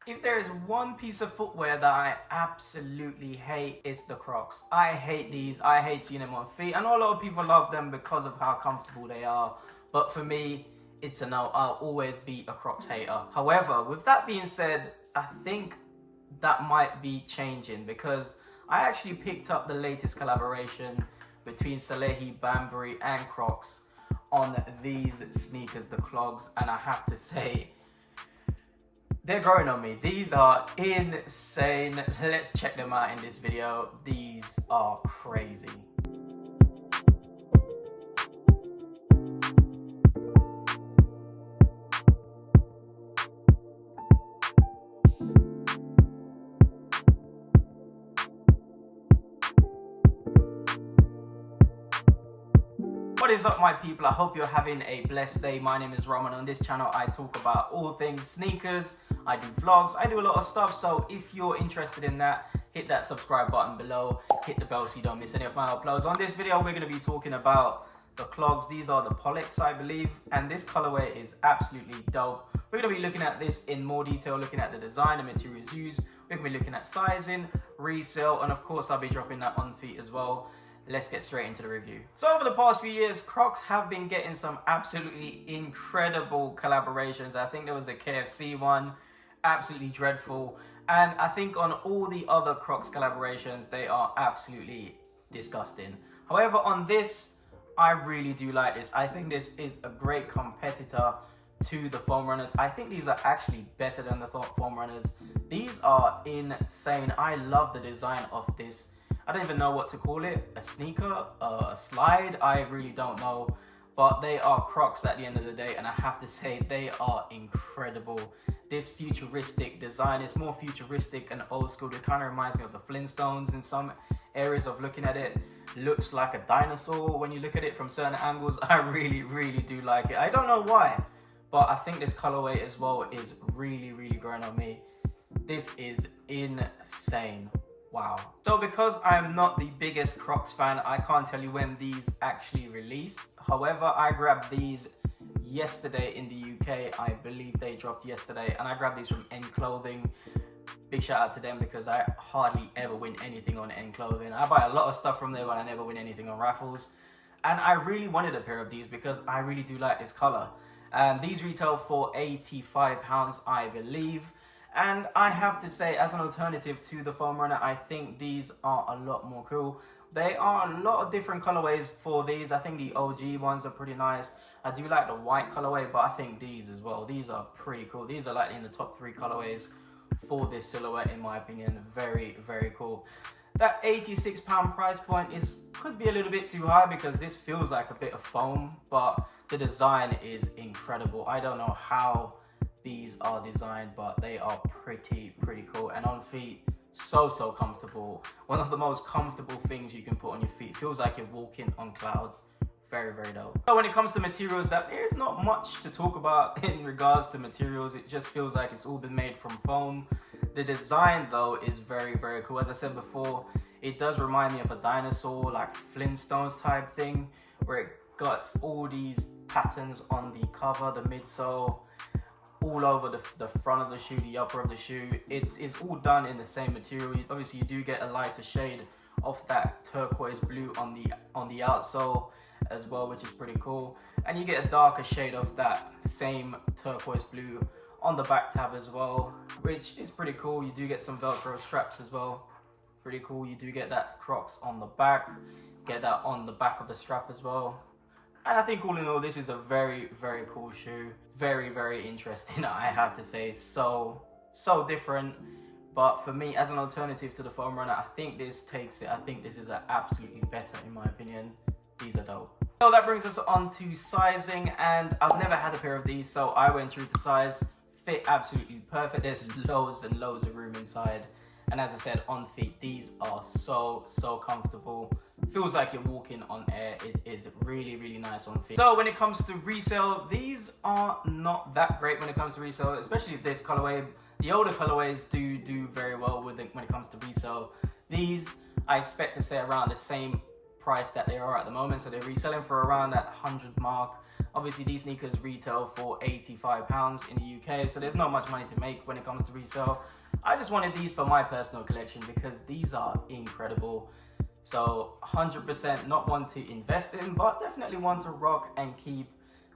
If there is one piece of footwear that I absolutely hate, it's the Crocs. I hate these. I hate seeing them on feet. I know a lot of people love them because of how comfortable they are, but for me, it's a no. I'll always be a Crocs hater. However, with that being said, I think that might be changing because I actually picked up the latest collaboration between Salehe Bembury and Crocs on these sneakers, the Clogs, and I have to say, they're growing on me. These are insane. Let's check them out in this video. These are crazy. What is up, my people? I hope you're having a blessed day. My name is Roman. On this channel I talk about all things sneakers. I do vlogs, I do a lot of stuff, so if you're interested in that, hit that subscribe button below, hit the bell so you don't miss any of my uploads. On this video we're going to be talking about the Clogs. These are the POLLEX, I believe, and this colorway is absolutely dope. We're going to be looking at this in more detail, looking at the design, the materials used. We're going to be looking at sizing, resale, and of course I'll be dropping that on feet as well. Let's get straight into the review. So over the past few years, Crocs have been getting some absolutely incredible collaborations. I think there was a KFC one, absolutely dreadful. And I think on all the other Crocs collaborations, they are absolutely disgusting. However, on this, I really do like this. I think this is a great competitor to the foam runners. I think these are actually better than the foam runners. These are insane. I love the design of this. I don't even know what to call it, a sneaker, a slide, I really don't know, but they are Crocs at the end of the day, and I have to say they are incredible. This futuristic design is more futuristic and old school. It kind of reminds me of the Flintstones in some areas of looking at it. Looks like a dinosaur when you look at it from certain angles. I really do like it. I don't know why, but I think this colorway as well is really growing on me. This is insane. Wow. So because I'm not the biggest Crocs fan, I can't tell you when these actually released. However, I grabbed these yesterday in the UK. I believe they dropped yesterday, and I grabbed these from N Clothing. Big shout out to them because I hardly ever win anything on N Clothing. I buy a lot of stuff from there, but I never win anything on raffles. And I really wanted a pair of these because I really do like this color. And these retail for £85, I believe. And I have to say, as an alternative to the foam runner, I think these are a lot more cool. There are a lot of different colorways for these. I think the OG ones are pretty nice. I do like the white colorway, but I think these as well. These are pretty cool. These are like in the top 3 colorways for this silhouette, in my opinion. Very cool. That £86 price point could be a little bit too high because this feels like a bit of foam, but the design is incredible. I don't know how these are designed, but they are pretty cool, and on feet so comfortable. One of the most comfortable things you can put on your feet. Feels like you're walking on clouds. Very dope. So when it comes to materials, there's not much to talk about in regards to materials. It just feels like it's all been made from foam. The design though is very cool. As I said before, it does remind me of a dinosaur, like Flintstones type thing, where it got all these patterns on the cover, the midsole, all over the front of the shoe, the upper of the shoe. It's all done in the same material. Obviously you do get a lighter shade of that turquoise blue on the outsole as well, which is pretty cool, and you get a darker shade of that same turquoise blue on the back tab as well, which is pretty cool. You do get some Velcro straps as well, pretty cool. You do get that Crocs on the back, get that on the back of the strap as well. And I think all in all, this is a very cool shoe. Very interesting, I have to say. So different. But for me, as an alternative to the foam runner, I think this takes it. I think this is absolutely better, in my opinion. These are dope. So that brings us on to sizing, and I've never had a pair of these, so I went through the size. Fit absolutely perfect. There's loads and loads of room inside. And as I said, on feet, these are so comfortable. Feels like you're walking on air. It is really nice on feet. So when it comes to resale, these are not that great when it comes to resale, especially this colorway. The older colorways do very well with it when it comes to resale. These I expect to stay around the same price that they are at the moment. So they're reselling for around that 100 mark. Obviously these sneakers retail for £85 in the UK, so there's not much money to make when it comes to resale. I just wanted these for my personal collection because these are incredible. So 100% not one to invest in, but definitely one to rock and keep.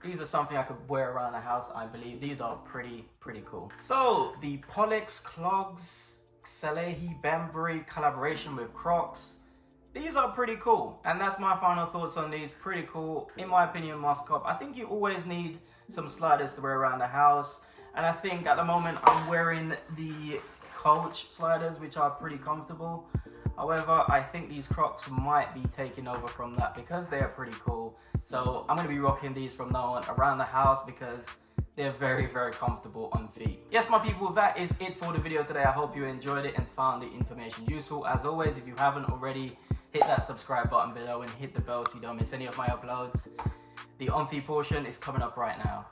These are something I could wear around the house, I believe. These are pretty cool. So the POLLEX Clogs Salehe Bembury collaboration with Crocs. These are pretty cool, and that's my final thoughts on these. Pretty cool, in my opinion, must cop. I think you always need some sliders to wear around the house, and I think at the moment I'm wearing the Coach sliders, which are pretty comfortable. However, I think these Crocs might be taking over from that because they are pretty cool. So I'm going to be rocking these from now on around the house because they're very comfortable on feet. Yes, my people, that is it for the video today. I hope you enjoyed it and found the information useful. As always, if you haven't already, hit that subscribe button below and hit the bell so you don't miss any of my uploads. The on-feet portion is coming up right now.